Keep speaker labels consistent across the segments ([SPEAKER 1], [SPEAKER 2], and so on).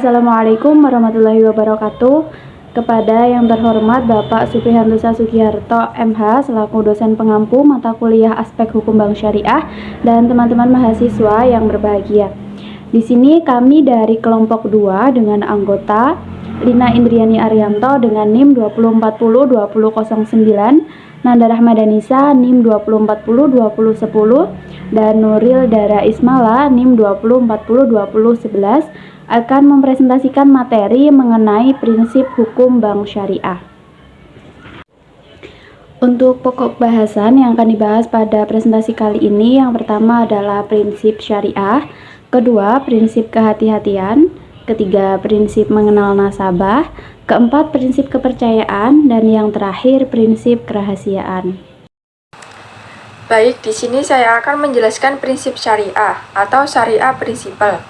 [SPEAKER 1] Assalamualaikum warahmatullahi wabarakatuh. Kepada yang terhormat Bapak Suprihantosa Sugiharto MH selaku dosen pengampu mata kuliah Aspek Hukum Bank Syariah dan teman-teman mahasiswa yang berbahagia. Di sini kami dari kelompok 2 dengan anggota Lina Indriani Arianto dengan NIM 2040-2009, Nanda Rahmadanisa NIM 2040-2010, dan Nuril Dara Ismala NIM 2040-2011 akan mempresentasikan materi mengenai prinsip hukum bank syariah. Untuk pokok bahasan yang akan dibahas pada presentasi kali ini, yang pertama adalah prinsip syariah, kedua prinsip kehati-hatian, ketiga prinsip mengenal nasabah, keempat prinsip kepercayaan, dan yang terakhir prinsip kerahasiaan.
[SPEAKER 2] Baik, di sini saya akan menjelaskan prinsip syariah atau syariah prinsipal.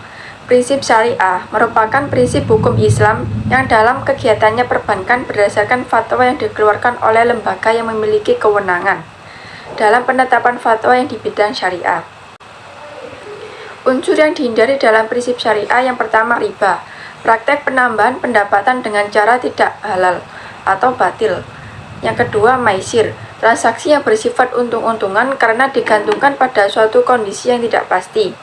[SPEAKER 2] Prinsip syariah merupakan prinsip hukum Islam yang dalam kegiatannya perbankan berdasarkan fatwa yang dikeluarkan oleh lembaga yang memiliki kewenangan dalam penetapan fatwa yang di bidang syariah. Unsur yang dihindari dalam prinsip syariah yang pertama riba, praktek penambahan pendapatan dengan cara tidak halal atau batil. Yang kedua maisir, transaksi yang bersifat untung-untungan karena digantungkan pada suatu kondisi yang tidak pasti.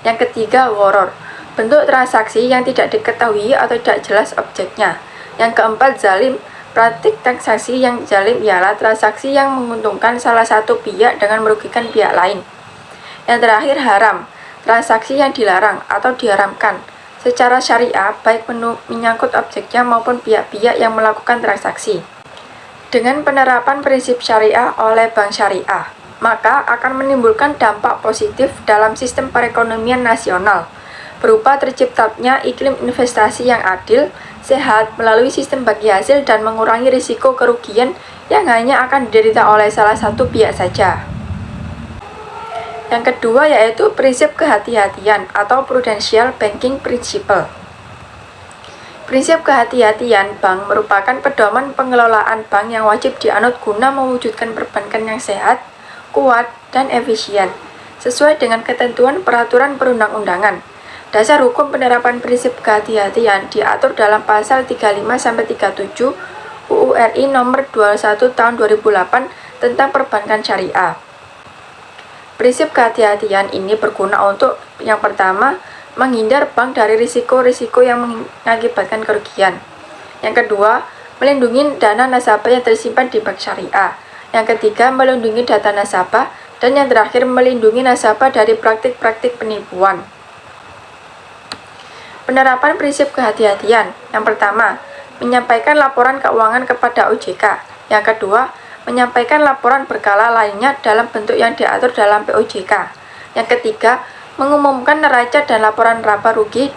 [SPEAKER 2] Yang ketiga gharar, bentuk transaksi yang tidak diketahui atau tidak jelas objeknya. Yang keempat zalim, praktik transaksi yang zalim ialah transaksi yang menguntungkan salah satu pihak dengan merugikan pihak lain. Yang terakhir haram, transaksi yang dilarang atau diharamkan secara syariah baik menyangkut objeknya maupun pihak-pihak yang melakukan transaksi. Dengan penerapan prinsip syariah oleh bank syariah, maka akan menimbulkan dampak positif dalam sistem perekonomian nasional berupa terciptanya iklim investasi yang adil, sehat melalui sistem bagi hasil dan mengurangi risiko kerugian yang hanya akan diderita oleh salah satu pihak saja. Yang kedua yaitu prinsip kehati-hatian atau prudential banking principle. Prinsip kehati-hatian bank merupakan pedoman pengelolaan bank yang wajib dianut guna mewujudkan perbankan yang sehat, kuat, dan efisien, sesuai dengan ketentuan peraturan perundang-undangan. Dasar hukum penerapan prinsip kehati-hatian diatur dalam pasal 35-37 UU RI nomor 21 tahun 2008 tentang perbankan syariah. Prinsip kehati-hatian ini berguna untuk yang pertama, menghindar bank dari risiko-risiko yang mengakibatkan kerugian. Yang kedua, melindungi dana nasabah yang tersimpan di bank syariah. Yang ketiga, melindungi data nasabah. Dan yang terakhir, melindungi nasabah dari praktik-praktik penipuan. Penerapan prinsip kehati-hatian. Yang pertama, menyampaikan laporan keuangan kepada OJK. Yang kedua, menyampaikan laporan berkala lainnya dalam bentuk yang diatur dalam POJK. Yang ketiga, mengumumkan neraca dan laporan laba rugi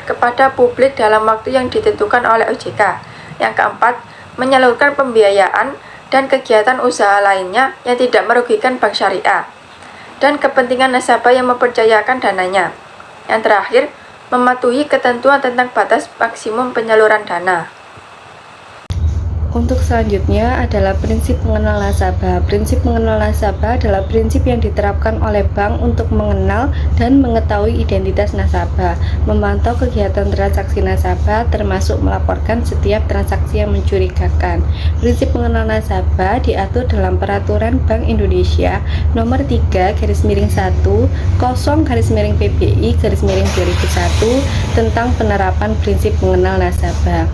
[SPEAKER 2] kepada publik dalam waktu yang ditentukan oleh OJK. Yang keempat, menyalurkan pembiayaan dan kegiatan usaha lainnya yang tidak merugikan bank syariah dan kepentingan nasabah yang mempercayakan dananya. Yang terakhir, mematuhi ketentuan tentang batas maksimum penyaluran dana.
[SPEAKER 3] Untuk selanjutnya adalah prinsip mengenal nasabah. Prinsip mengenal nasabah adalah prinsip yang diterapkan oleh bank untuk mengenal dan mengetahui identitas nasabah, memantau kegiatan transaksi nasabah, termasuk melaporkan setiap transaksi yang mencurigakan. Prinsip mengenal nasabah diatur dalam Peraturan Bank Indonesia Nomor 3/10/PBI/2001 tentang penerapan prinsip mengenal nasabah.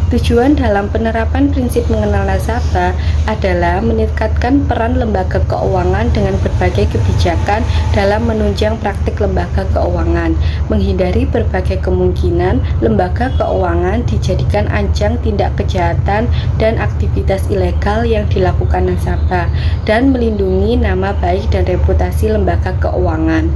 [SPEAKER 3] Tujuan dalam penerapan prinsip mengenal nasabah adalah meningkatkan peran lembaga keuangan dengan berbagai kebijakan dalam menunjang praktik lembaga keuangan, menghindari berbagai kemungkinan lembaga keuangan dijadikan ajang tindak kejahatan dan aktivitas ilegal yang dilakukan nasabah, dan melindungi nama baik dan reputasi lembaga keuangan.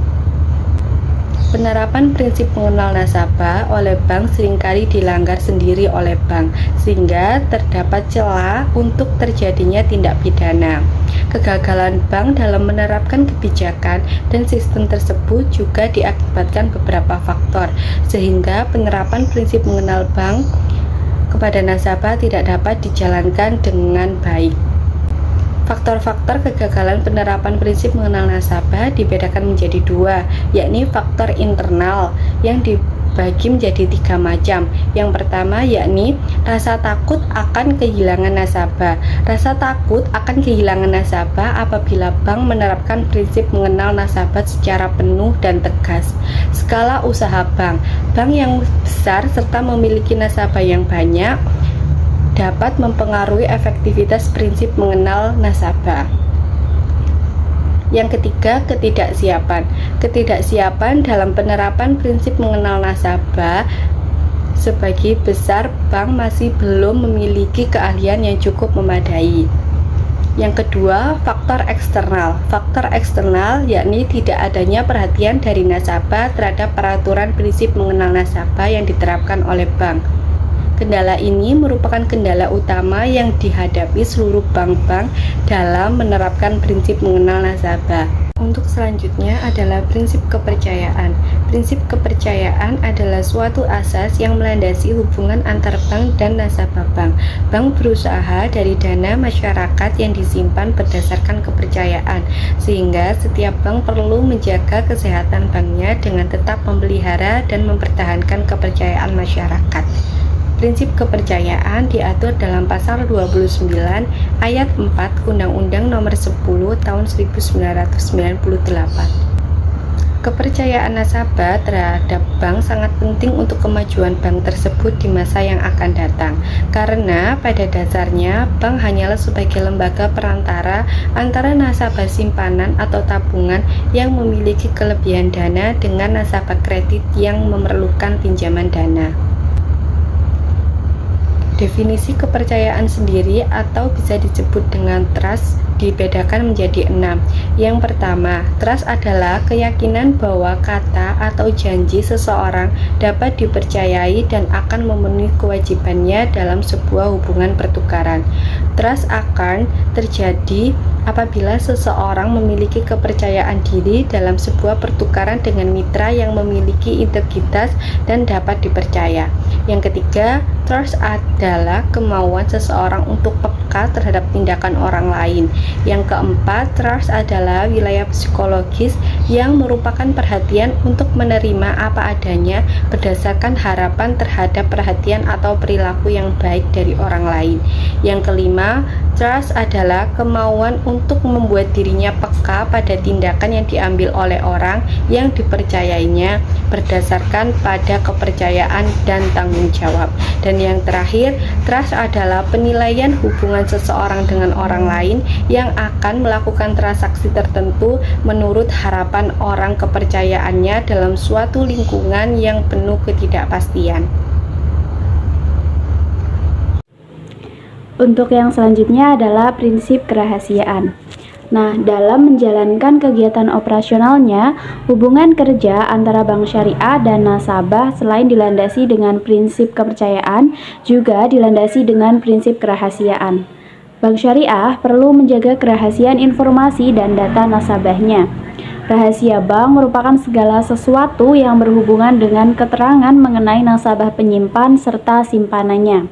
[SPEAKER 3] Penerapan prinsip mengenal nasabah oleh bank seringkali dilanggar sendiri oleh bank, sehingga terdapat celah untuk terjadinya tindak pidana. Kegagalan bank dalam menerapkan kebijakan dan sistem tersebut juga diakibatkan beberapa faktor, sehingga penerapan prinsip mengenal bank kepada nasabah tidak dapat dijalankan dengan baik. Faktor-faktor kegagalan penerapan prinsip mengenal nasabah dibedakan menjadi dua, yakni faktor internal yang terbagi menjadi 3 macam. Yang pertama yakni rasa takut akan kehilangan nasabah. Rasa takut akan kehilangan nasabah apabila bank menerapkan prinsip mengenal nasabah secara penuh dan tegas. Skala usaha bank. Bank yang besar serta memiliki nasabah yang banyak dapat mempengaruhi efektivitas prinsip mengenal nasabah. Yang ketiga, ketidaksiapan. Ketidaksiapan dalam penerapan prinsip mengenal nasabah. Sebagai besar, bank masih belum memiliki keahlian yang cukup memadai. Yang kedua, faktor eksternal. Faktor eksternal yakni tidak adanya perhatian dari nasabah terhadap peraturan prinsip mengenal nasabah yang diterapkan oleh bank. Kendala ini merupakan kendala utama yang dihadapi seluruh bank-bank dalam menerapkan prinsip mengenal nasabah. Untuk selanjutnya adalah prinsip kepercayaan. Prinsip kepercayaan adalah suatu asas yang melandasi hubungan antar bank dan nasabah bank. Bank berusaha dari dana masyarakat yang disimpan berdasarkan kepercayaan, sehingga setiap bank perlu menjaga kesehatan banknya dengan tetap memelihara dan mempertahankan kepercayaan masyarakat. Prinsip kepercayaan diatur dalam pasal 29 ayat 4 Undang-Undang Nomor 10 Tahun 1998. Kepercayaan nasabah terhadap bank sangat penting untuk kemajuan bank tersebut di masa yang akan datang, karena pada dasarnya bank hanyalah sebagai lembaga perantara antara nasabah simpanan atau tabungan yang memiliki kelebihan dana dengan nasabah kredit yang memerlukan pinjaman dana. Definisi kepercayaan sendiri atau bisa disebut dengan trust dibedakan menjadi 6. Yang pertama, trust adalah keyakinan bahwa kata atau janji seseorang dapat dipercayai dan akan memenuhi kewajibannya dalam sebuah hubungan pertukaran. Trust akan terjadi apabila seseorang memiliki kepercayaan diri dalam sebuah pertukaran dengan mitra yang memiliki integritas dan dapat dipercaya. Yang ketiga, trust adalah kemauan seseorang untuk peka terhadap tindakan orang lain. Yang keempat, trust adalah wilayah psikologis yang merupakan perhatian untuk menerima apa adanya berdasarkan harapan terhadap perhatian atau perilaku yang baik dari orang lain. Yang kelima, trust adalah kemauan untuk membuat dirinya peka pada tindakan yang diambil oleh orang yang dipercayainya berdasarkan pada kepercayaan dan tanggung jawab. Dan yang terakhir, trust adalah penilaian hubungan seseorang dengan orang lain yang akan melakukan transaksi tertentu menurut harapan orang kepercayaannya dalam suatu lingkungan yang penuh ketidakpastian.
[SPEAKER 1] Untuk yang selanjutnya adalah prinsip kerahasiaan. Nah, dalam menjalankan kegiatan operasionalnya, hubungan kerja antara bank syariah dan nasabah selain dilandasi dengan prinsip kepercayaan, juga dilandasi dengan prinsip kerahasiaan. Bank syariah perlu menjaga kerahasiaan informasi dan data nasabahnya. Rahasia bank merupakan segala sesuatu yang berhubungan dengan keterangan mengenai nasabah penyimpan serta simpanannya.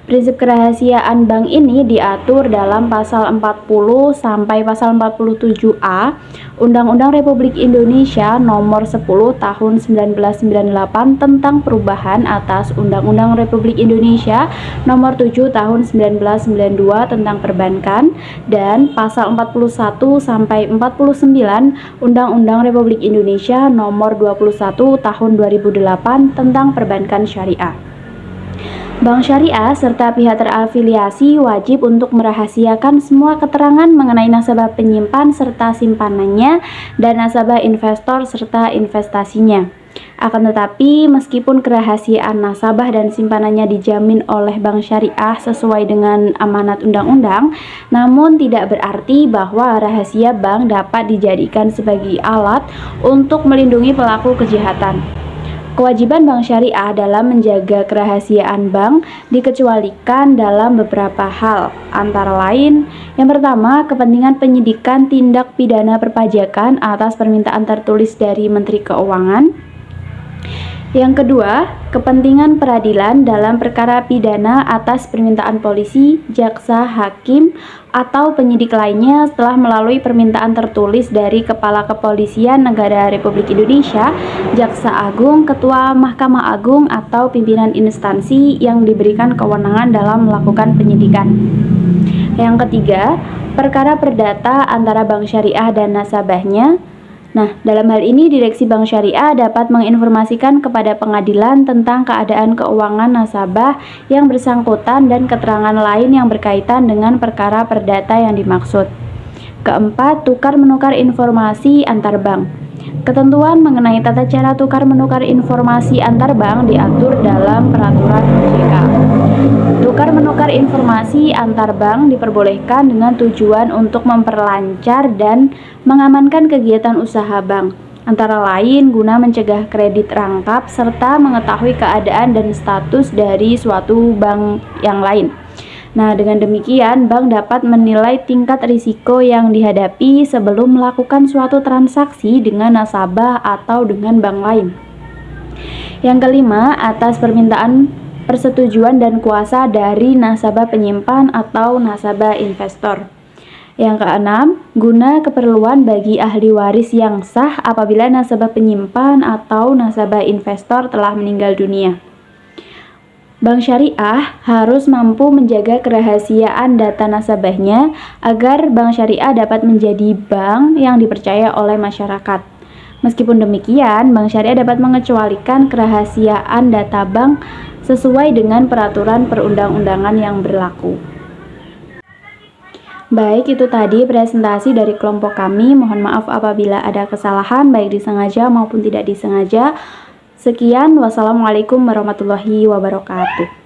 [SPEAKER 1] Prinsip kerahasiaan bank ini diatur dalam pasal 40 sampai pasal 47A Undang-Undang Republik Indonesia Nomor 10 Tahun 1998 tentang perubahan atas Undang-Undang Republik Indonesia Nomor 7 Tahun 1992 tentang perbankan dan pasal 41 sampai 49 Undang-Undang Republik Indonesia Nomor 21 Tahun 2008 tentang perbankan syariah. Bank syariah serta pihak terafiliasi wajib untuk merahasiakan semua keterangan mengenai nasabah penyimpan serta simpanannya dan nasabah investor serta investasinya. Akan tetapi, meskipun kerahasiaan nasabah dan simpanannya dijamin oleh bank syariah sesuai dengan amanat undang-undang, namun tidak berarti bahwa rahasia bank dapat dijadikan sebagai alat untuk melindungi pelaku kejahatan. Kewajiban bank syariah dalam menjaga kerahasiaan bank dikecualikan dalam beberapa hal, antara lain, yang pertama, kepentingan penyidikan tindak pidana perpajakan atas permintaan tertulis dari Menteri Keuangan. Yang kedua, kepentingan peradilan dalam perkara pidana atas permintaan polisi, jaksa, hakim, atau penyidik lainnya setelah melalui permintaan tertulis dari Kepala Kepolisian Negara Republik Indonesia, Jaksa Agung, Ketua Mahkamah Agung, atau pimpinan instansi yang diberikan kewenangan dalam melakukan penyidikan. Yang ketiga, perkara perdata antara bank syariah dan nasabahnya. Nah, dalam hal ini Direksi Bank Syariah dapat menginformasikan kepada pengadilan tentang keadaan keuangan nasabah yang bersangkutan dan keterangan lain yang berkaitan dengan perkara perdata yang dimaksud. Keempat, tukar-menukar informasi antar bank. Ketentuan mengenai tata cara tukar-menukar informasi antar bank diatur dalam peraturan OJK. Tukar-menukar informasi antar bank diperbolehkan dengan tujuan untuk memperlancar dan mengamankan kegiatan usaha bank, antara lain guna mencegah kredit rangkap serta mengetahui keadaan dan status dari suatu bank yang lain. Nah, dengan demikian, bank dapat menilai tingkat risiko yang dihadapi sebelum melakukan suatu transaksi dengan nasabah atau dengan bank lain. Yang kelima, atas permintaan persetujuan dan kuasa dari nasabah penyimpan atau nasabah investor. Yang keenam, guna keperluan bagi ahli waris yang sah apabila nasabah penyimpan atau nasabah investor telah meninggal dunia. Bank syariah harus mampu menjaga kerahasiaan data nasabahnya agar bank syariah dapat menjadi bank yang dipercaya oleh masyarakat. Meskipun demikian, bank syariah dapat mengecualikan kerahasiaan data bank sesuai dengan peraturan perundang-undangan yang berlaku. Baik, itu tadi presentasi dari kelompok kami. Mohon maaf apabila ada kesalahan baik disengaja maupun tidak disengaja. Sekian, wassalamualaikum warahmatullahi wabarakatuh.